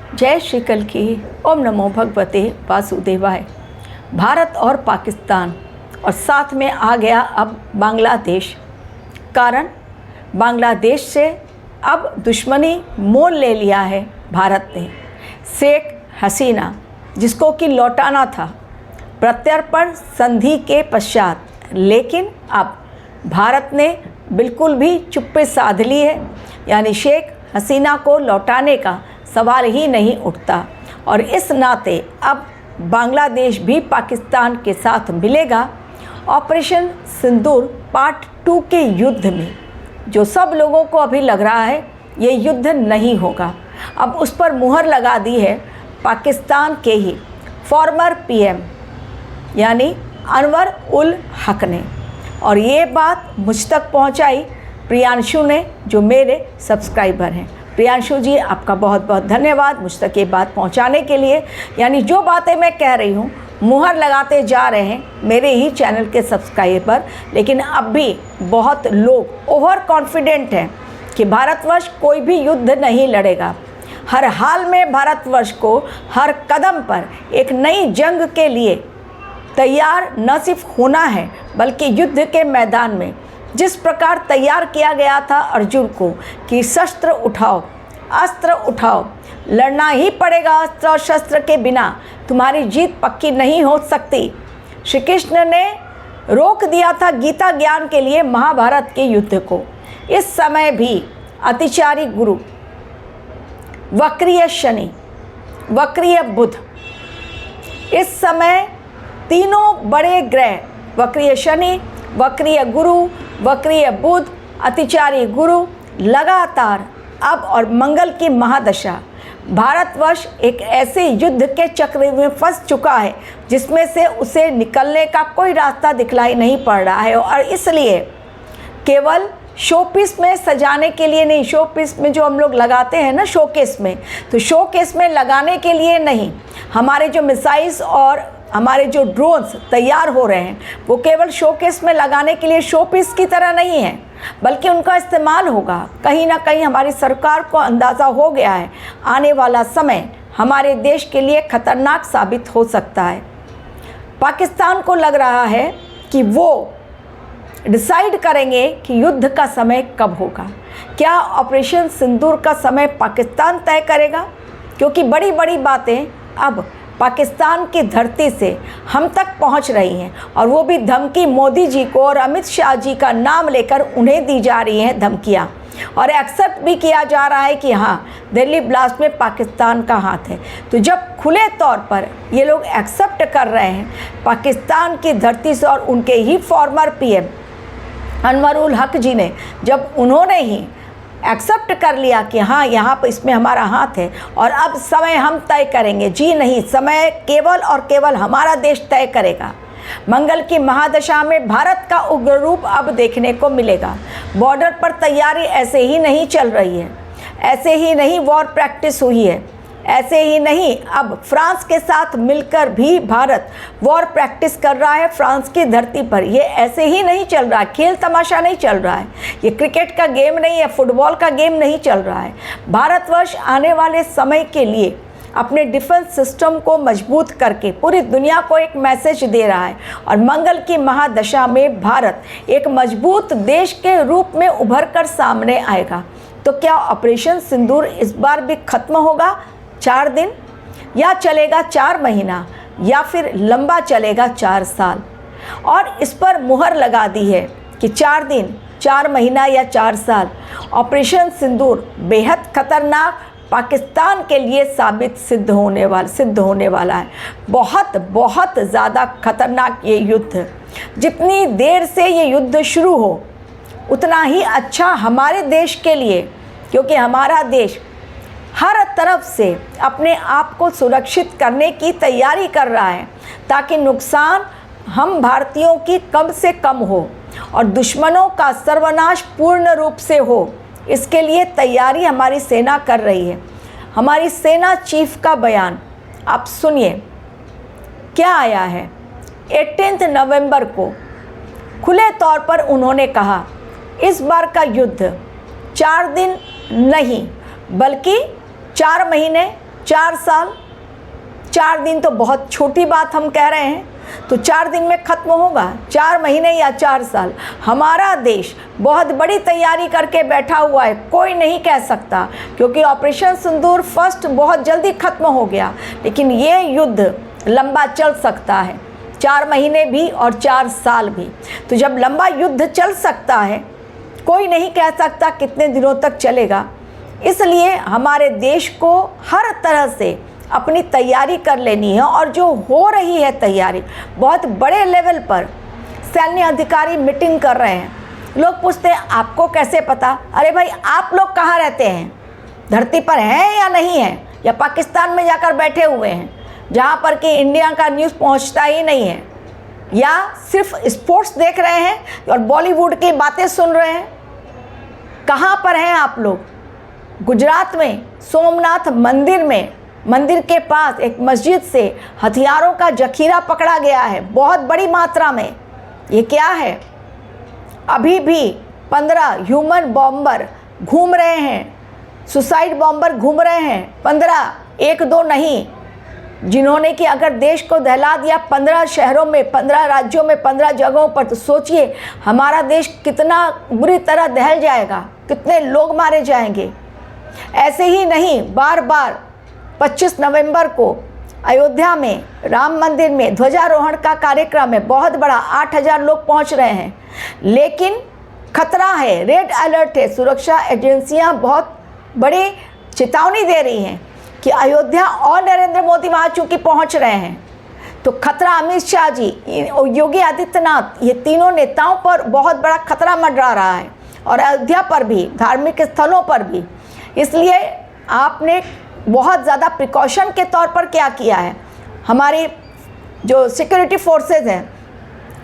जय श्री कल की। ओम नमो भगवते वासुदेवाय। भारत और पाकिस्तान और साथ में आ गया अब बांग्लादेश। कारण बांग्लादेश से अब दुश्मनी मोल ले लिया है भारत ने। शेख हसीना जिसको कि लौटाना था प्रत्यर्पण संधि के पश्चात, लेकिन अब भारत ने बिल्कुल भी चुप्पी साध ली है। यानी शेख हसीना को लौटाने का सवाल ही नहीं उठता और इस नाते अब बांग्लादेश भी पाकिस्तान के साथ मिलेगा ऑपरेशन सिंदूर पार्ट 2 के युद्ध में। जो सब लोगों को अभी लग रहा है ये युद्ध नहीं होगा, अब उस पर मुहर लगा दी है पाकिस्तान के ही फॉर्मर पीएम यानी अनवर उल हक ने। और ये बात मुझ तक पहुंचाई प्रियांशु ने, जो मेरे सब्सक्राइबर हैं। प्रियांशु जी आपका बहुत बहुत धन्यवाद मुझ तक ये बात पहुंचाने के लिए। यानी जो बातें मैं कह रही हूँ मुहर लगाते जा रहे हैं मेरे ही चैनल के सब्सक्राइबर, लेकिन अब भी बहुत लोग ओवर कॉन्फिडेंट हैं कि भारतवर्ष कोई भी युद्ध नहीं लड़ेगा। हर हाल में भारतवर्ष को हर कदम पर एक नई जंग के लिए तैयार न सिर्फ होना है बल्कि युद्ध के मैदान में जिस प्रकार तैयार किया गया था अर्जुन को कि शस्त्र उठाओ, अस्त्र उठाओ, लड़ना ही पड़ेगा, अस्त्र और शस्त्र के बिना तुम्हारी जीत पक्की नहीं हो सकती। श्री कृष्ण ने रोक दिया था गीता ज्ञान के लिए महाभारत के युद्ध को। इस समय भी अतिचारी गुरु, वक्रीय शनि, वक्रीय बुध, इस समय तीनों बड़े ग्रह वक्रीय शनि, वक्रीय गुरु, वक्रीय बुध, अतिचारी गुरु लगातार अब और मंगल की महादशा। भारतवर्ष एक ऐसे युद्ध के चक्र में फंस चुका है जिसमें से उसे निकलने का कोई रास्ता दिखलाई नहीं पड़ रहा है। और इसलिए केवल शोपीस में सजाने के लिए नहीं, शोपीस में जो हम लोग लगाते हैं ना शोकेस में, तो शोकेस में लगाने के लिए नहीं, हमारे जो मिसाइल्स और हमारे जो ड्रोन्स तैयार हो रहे हैं वो केवल शोकेस में लगाने के लिए शोपीस की तरह नहीं है, बल्कि उनका इस्तेमाल होगा। कहीं ना कहीं हमारी सरकार को अंदाज़ा हो गया है आने वाला समय हमारे देश के लिए खतरनाक साबित हो सकता है। पाकिस्तान को लग रहा है कि वो डिसाइड करेंगे कि युद्ध का समय कब होगा। क्या ऑपरेशन सिंदूर का समय पाकिस्तान तय करेगा? क्योंकि बड़ी बड़ी बातें अब पाकिस्तान की धरती से हम तक पहुंच रही हैं और वो भी धमकी मोदी जी को और अमित शाह जी का नाम लेकर उन्हें दी जा रही हैं धमकियां, और एक्सेप्ट भी किया जा रहा है कि हाँ दिल्ली ब्लास्ट में पाकिस्तान का हाथ है। तो जब खुले तौर पर ये लोग एक्सेप्ट कर रहे हैं पाकिस्तान की धरती से, और उनके ही फॉर्मर पीएम अनवर उल हक जी ने जब उन्होंने ही एक्सेप्ट कर लिया कि हाँ यहाँ पर इसमें हमारा हाथ है और अब समय हम तय करेंगे, जी नहीं, समय केवल और केवल हमारा देश तय करेगा। मंगल की महादशा में भारत का उग्र रूप अब देखने को मिलेगा। बॉर्डर पर तैयारी ऐसे ही नहीं चल रही है, ऐसे ही नहीं वॉर प्रैक्टिस हुई है, ऐसे ही नहीं अब फ्रांस के साथ मिलकर भी भारत वॉर प्रैक्टिस कर रहा है फ्रांस की धरती पर। ये ऐसे ही नहीं चल रहा है, खेल तमाशा नहीं चल रहा है, ये क्रिकेट का गेम नहीं है, फुटबॉल का गेम नहीं चल रहा है। भारतवर्ष आने वाले समय के लिए अपने डिफेंस सिस्टम को मजबूत करके पूरी दुनिया को एक मैसेज दे रहा है और मंगल की महादशा में भारत एक मजबूत देश के रूप में उभर कर सामने आएगा। तो क्या ऑपरेशन सिंदूर इस बार भी खत्म होगा 4 दिन, या चलेगा 4 महीना, या फिर लंबा चलेगा 4 साल? और इस पर मुहर लगा दी है कि 4 दिन, 4 महीना या 4 साल। ऑपरेशन सिंदूर बेहद खतरनाक पाकिस्तान के लिए सिद्ध होने वाला है। बहुत बहुत ज़्यादा खतरनाक ये युद्ध। जितनी देर से ये युद्ध शुरू हो उतना ही अच्छा हमारे देश के लिए, क्योंकि हमारा देश हर तरफ से अपने आप को सुरक्षित करने की तैयारी कर रहा है ताकि नुकसान हम भारतीयों की कम से कम हो और दुश्मनों का सर्वनाश पूर्ण रूप से हो। इसके लिए तैयारी हमारी सेना कर रही है। हमारी सेना चीफ का बयान आप सुनिए, क्या आया है। 18 नवंबर को खुले तौर पर उन्होंने कहा इस बार का युद्ध 4 दिन नहीं बल्कि 4 महीने 4 साल, 4 दिन तो बहुत छोटी बात हम कह रहे हैं, तो 4 दिन में ख़त्म होगा, 4 महीने या 4 साल। हमारा देश बहुत बड़ी तैयारी करके बैठा हुआ है, कोई नहीं कह सकता, क्योंकि ऑपरेशन सिंदूर फर्स्ट बहुत जल्दी ख़त्म हो गया, लेकिन ये युद्ध लंबा चल सकता है, 4 महीने भी और 4 साल भी। तो जब लंबा युद्ध चल सकता है, कोई नहीं कह सकता कितने दिनों तक चलेगा। इसलिए हमारे देश को हर तरह से अपनी तैयारी कर लेनी है, और जो हो रही है तैयारी, बहुत बड़े लेवल पर सैन्य अधिकारी मीटिंग कर रहे हैं। लोग पूछते हैं आपको कैसे पता? अरे भाई, आप लोग कहाँ रहते हैं? धरती पर हैं या नहीं हैं, या पाकिस्तान में जाकर बैठे हुए हैं जहाँ पर कि इंडिया का न्यूज़ पहुँचता ही नहीं है, या सिर्फ स्पोर्ट्स देख रहे हैं और बॉलीवुड की बातें सुन रहे हैं? कहाँ पर हैं आप लोग? गुजरात में सोमनाथ मंदिर में, मंदिर के पास एक मस्जिद से हथियारों का जखीरा पकड़ा गया है, बहुत बड़ी मात्रा में। ये क्या है? अभी भी 15 ह्यूमन बॉम्बर घूम रहे हैं, सुसाइड बॉम्बर घूम रहे हैं, 15, 1-2 नहीं, जिन्होंने कि अगर देश को दहला दिया 15 शहरों में, 15 राज्यों में, 15 जगहों पर, तो सोचिए हमारा देश कितना बुरी तरह दहल जाएगा, कितने लोग मारे जाएंगे। ऐसे ही नहीं, बार बार 25 नवंबर को अयोध्या में राम मंदिर में ध्वजारोहण का कार्यक्रम है, बहुत बड़ा, 8000 लोग पहुंच रहे हैं, लेकिन खतरा है, रेड अलर्ट है। सुरक्षा एजेंसियां बहुत बड़ी चेतावनी दे रही हैं कि अयोध्या और नरेंद्र मोदी वहाँ चूँकि पहुँच रहे हैं, तो खतरा अमित शाह जी, योगी आदित्यनाथ, ये तीनों नेताओं पर बहुत बड़ा खतरा मंडरा रहा है, और अयोध्या पर भी, धार्मिक स्थलों पर भी। इसलिए आपने बहुत ज़्यादा प्रिकॉशन के तौर पर क्या किया है, हमारी जो सिक्योरिटी फोर्सेज हैं,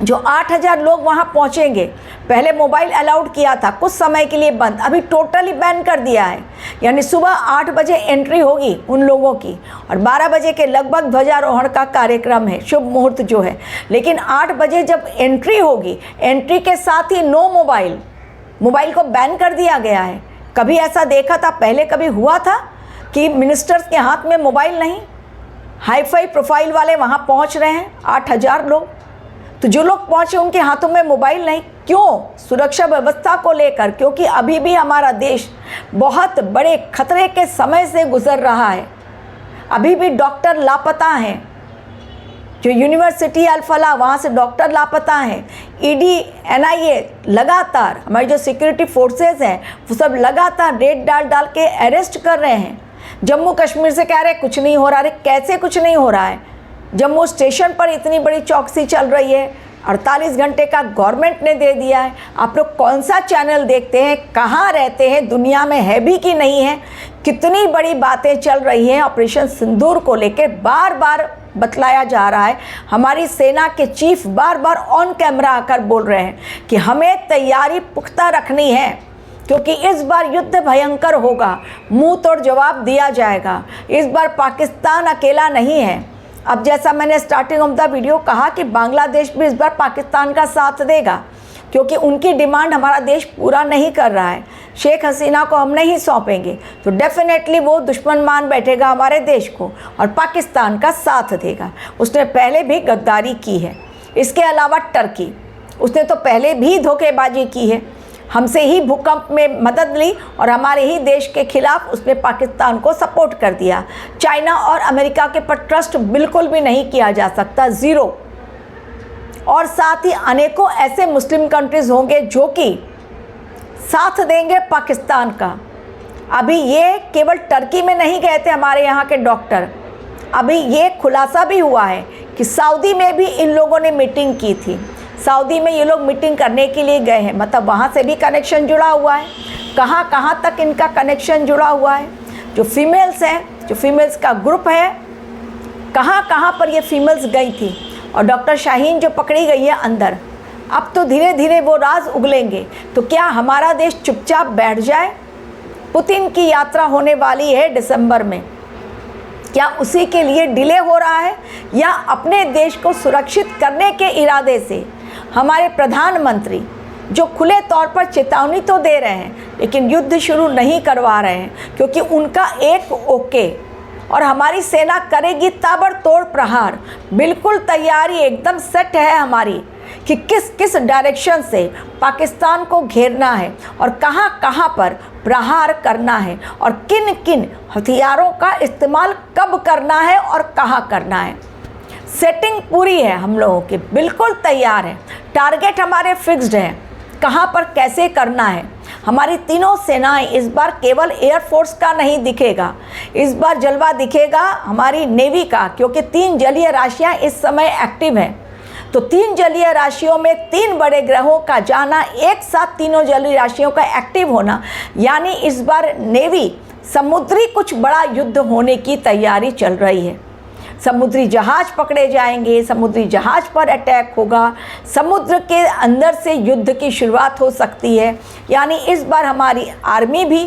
जो 8000 लोग वहाँ पहुँचेंगे, पहले मोबाइल अलाउड किया था, कुछ समय के लिए बंद, अभी टोटली बैन कर दिया है। यानी सुबह 8 बजे एंट्री होगी उन लोगों की, और 12 बजे के लगभग ध्वजारोहण का कार्यक्रम है, शुभ मुहूर्त जो है। लेकिन 8 बजे जब एंट्री होगी, एंट्री के साथ ही नो मोबाइल, मोबाइल को बैन कर दिया गया है। कभी ऐसा देखा था पहले, कभी हुआ था कि मिनिस्टर्स के हाथ में मोबाइल नहीं? हाई फाई प्रोफाइल वाले वहाँ पहुँच रहे हैं, 8000 लोग, तो जो लोग पहुँचे उनके हाथों में मोबाइल नहीं। क्यों? सुरक्षा व्यवस्था को लेकर, क्योंकि अभी भी हमारा देश बहुत बड़े खतरे के समय से गुजर रहा है। अभी भी डॉक्टर लापता हैं, जो यूनिवर्सिटी अल-फलाह, वहाँ से डॉक्टर लापता हैं। ईडी, एनआईए लगातार, हमारी जो सिक्योरिटी फोर्सेस हैं वो सब लगातार रेड डाल के अरेस्ट कर रहे हैं। जम्मू कश्मीर से कह रहे कुछ नहीं हो रहा। अरे कैसे कुछ नहीं हो रहा है? जम्मू स्टेशन पर इतनी बड़ी चौकसी चल रही है, 48 घंटे का गवर्नमेंट ने दे दिया है। आप लोग कौन सा चैनल देखते हैं, कहाँ रहते हैं, दुनिया में है भी कि नहीं है? कितनी बड़ी बातें चल रही हैं ऑपरेशन सिंदूर को लेकर, बार बार बतलाया जा रहा है। हमारी सेना के chief bar bar on camera आकर बोल रहे हैं कि हमें तैयारी पुख्ता रखनी है, क्योंकि इस बार युद्ध भयंकर होगा, मुंह तोड़ जवाब दिया जाएगा। इस बार पाकिस्तान अकेला नहीं है। अब जैसा मैंने स्टार्टिंग ऑफ द वीडियो कहा कि बांग्लादेश भी इस बार पाकिस्तान का साथ देगा, क्योंकि उनकी डिमांड हमारा देश पूरा नहीं कर रहा है। शेख हसीना को हम नहीं सौंपेंगे तो डेफिनेटली वो दुश्मन मान बैठेगा हमारे देश को और पाकिस्तान का साथ देगा। उसने पहले भी गद्दारी की है। इसके अलावा टर्की, उसने तो पहले भी धोखेबाजी की है, हमसे ही भूकंप में मदद ली और हमारे ही देश के खिलाफ उसने पाकिस्तान को सपोर्ट कर दिया। चाइना और अमेरिका के पर ट्रस्ट बिल्कुल भी नहीं किया जा सकता, ज़ीरो। और साथ ही अनेकों ऐसे मुस्लिम कंट्रीज़ होंगे जो कि साथ देंगे पाकिस्तान का। अभी ये केवल टर्की में नहीं गए थे हमारे यहाँ के डॉक्टर, अभी ये खुलासा भी हुआ है कि सऊदी में भी इन लोगों ने मीटिंग की थी। सऊदी में ये लोग मीटिंग करने के लिए गए हैं, मतलब वहाँ से भी कनेक्शन जुड़ा हुआ है। कहाँ कहाँ तक इनका कनेक्शन जुड़ा हुआ है? जो फीमेल्स हैं, जो फीमेल्स का ग्रुप है, कहाँ कहाँ पर ये फीमेल्स गई थी। और डॉक्टर शाहीन जो पकड़ी गई है अंदर, अब तो धीरे धीरे वो राज उगलेंगे। तो क्या हमारा देश चुपचाप बैठ जाए? पुतिन की यात्रा होने वाली है दिसंबर में, क्या उसी के लिए डिले हो रहा है, या अपने देश को सुरक्षित करने के इरादे से हमारे प्रधानमंत्री जो खुले तौर पर चेतावनी तो दे रहे हैं लेकिन युद्ध शुरू नहीं करवा रहे हैं, क्योंकि उनका एक ओके और हमारी सेना करेगी ताबड़तोड़ प्रहार। बिल्कुल तैयारी एकदम सेट है हमारी कि किस किस डायरेक्शन से पाकिस्तान को घेरना है और कहां कहां पर प्रहार करना है और किन किन हथियारों का इस्तेमाल कब करना है और कहां करना है। सेटिंग पूरी है हम लोगों की, बिल्कुल तैयार है। टारगेट हमारे फिक्स्ड हैं, कहां पर कैसे करना है। हमारी तीनों सेनाएं इस बार केवल एयरफोर्स का नहीं दिखेगा, इस बार जलवा दिखेगा हमारी नेवी का, क्योंकि 3 जलीय राशियां इस समय एक्टिव हैं। तो 3 जलीय राशियों में 3 बड़े ग्रहों का जाना, एक साथ तीनों जलीय राशियों का एक्टिव होना, यानी इस बार नेवी समुद्री कुछ बड़ा युद्ध होने की तैयारी चल रही है। समुद्री जहाज पकड़े जाएंगे, समुद्री जहाज पर अटैक होगा, समुद्र के अंदर से युद्ध की शुरुआत हो सकती है। यानी इस बार हमारी आर्मी भी,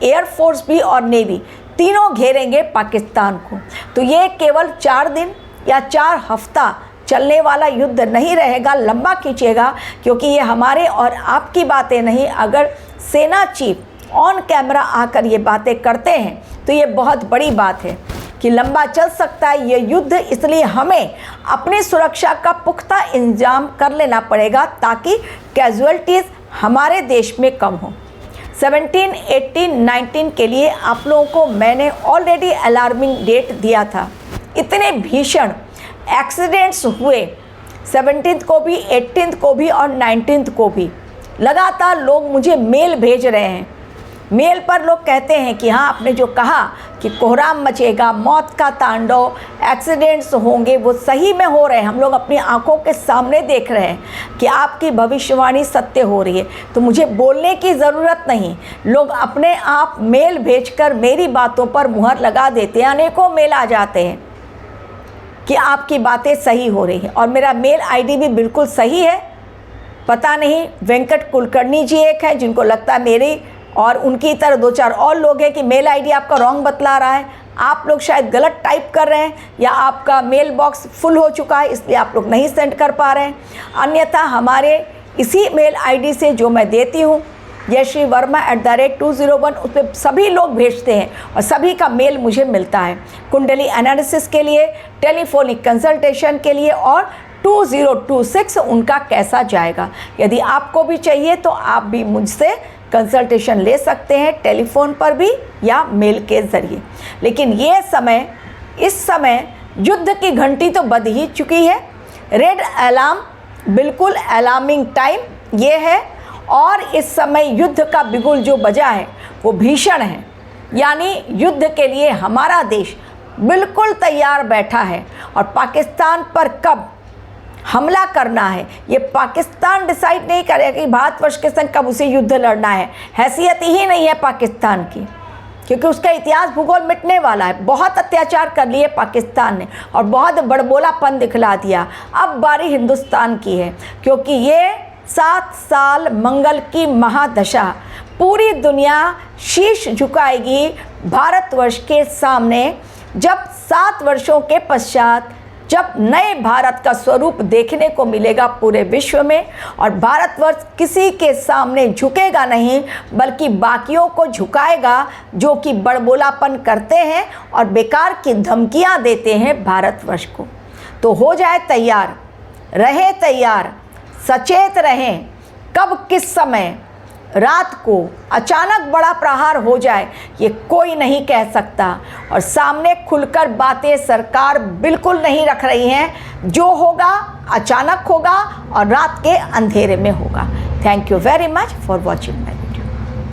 एयरफोर्स भी और नेवी तीनों घेरेंगे पाकिस्तान को। तो ये केवल 4 दिन या 4 हफ्ता चलने वाला युद्ध नहीं रहेगा, लंबा खींचेगा, क्योंकि ये हमारे और आपकी बातें नहीं। अगर सेना चीफ ऑन कैमरा आकर ये बातें करते हैं तो ये बहुत बड़ी बात है कि लंबा चल सकता है ये युद्ध। इसलिए हमें अपनी सुरक्षा का पुख्ता इंतजाम कर लेना पड़ेगा ताकि कैजुअल्टीज़ हमारे देश में कम हो। 17, 18, 19 के लिए आप लोगों को मैंने ऑलरेडी अलार्मिंग डेट दिया था। इतने भीषण एक्सीडेंट्स हुए 17 को भी, 18 को भी और 19 को भी। लगातार लोग मुझे मेल भेज रहे हैं। मेल पर लोग कहते हैं कि हाँ, आपने जो कहा कि कोहराम मचेगा, मौत का तांडव, एक्सीडेंट्स होंगे, वो सही में हो रहे हैं। हम लोग अपनी आंखों के सामने देख रहे हैं कि आपकी भविष्यवाणी सत्य हो रही है। तो मुझे बोलने की ज़रूरत नहीं, लोग अपने आप मेल भेजकर मेरी बातों पर मुहर लगा देते हैं। अनेकों मेल आ जाते हैं कि आपकी बातें सही हो रही हैं और मेरा मेल आईडी भी बिल्कुल सही है। पता नहीं वेंकट कुलकर्णी जी एक है जिनको लगता है मेरी और उनकी तरह 2-4 और लोग हैं कि मेल आईडी आपका रॉन्ग बतला रहा है। आप लोग शायद गलत टाइप कर रहे हैं या आपका मेल बॉक्स फुल हो चुका है, इसलिए आप लोग नहीं सेंड कर पा रहे हैं। अन्यथा हमारे इसी मेल आईडी से जो मैं देती हूँ, jayashree.verma@201, उस पर सभी लोग भेजते हैं और सभी का मेल मुझे मिलता है। कुंडली एनालिसिस के लिए, टेलीफोनिक कंसल्टेशन के लिए और 2026 उनका कैसा जाएगा। यदि आपको भी चाहिए तो आप भी मुझसे कंसल्टेशन ले सकते हैं, टेलीफोन पर भी या मेल के ज़रिए। लेकिन ये समय, इस समय युद्ध की घंटी तो बज ही चुकी है। रेड अलार्म, बिल्कुल अलार्मिंग टाइम ये है और इस समय युद्ध का बिगुल जो बजा है वो भीषण है। यानी युद्ध के लिए हमारा देश बिल्कुल तैयार बैठा है और पाकिस्तान पर कब हमला करना है ये पाकिस्तान डिसाइड नहीं करेगा कि भारतवर्ष के संग कब उसे युद्ध लड़ना है। हैसियत ही नहीं है पाकिस्तान की, क्योंकि उसका इतिहास भूगोल मिटने वाला है। बहुत अत्याचार कर लिए पाकिस्तान ने और बहुत बड़बोलापन दिखला दिया। अब बारी हिंदुस्तान की है, क्योंकि ये 7 साल मंगल की महादशा, पूरी दुनिया शीश झुकाएगी भारतवर्ष के सामने जब 7 वर्षों के पश्चात, जब नए भारत का स्वरूप देखने को मिलेगा पूरे विश्व में। और भारतवर्ष किसी के सामने झुकेगा नहीं, बल्कि बाकियों को झुकाएगा जो कि बड़बोलापन करते हैं और बेकार की धमकियां देते हैं भारतवर्ष को। तो हो जाए तैयार, रहे तैयार, सचेत रहें। कब किस समय रात को अचानक बड़ा प्रहार हो जाए ये कोई नहीं कह सकता। और सामने खुलकर बातें सरकार बिल्कुल नहीं रख रही हैं। जो होगा अचानक होगा और रात के अंधेरे में होगा। Thank you very much for watching.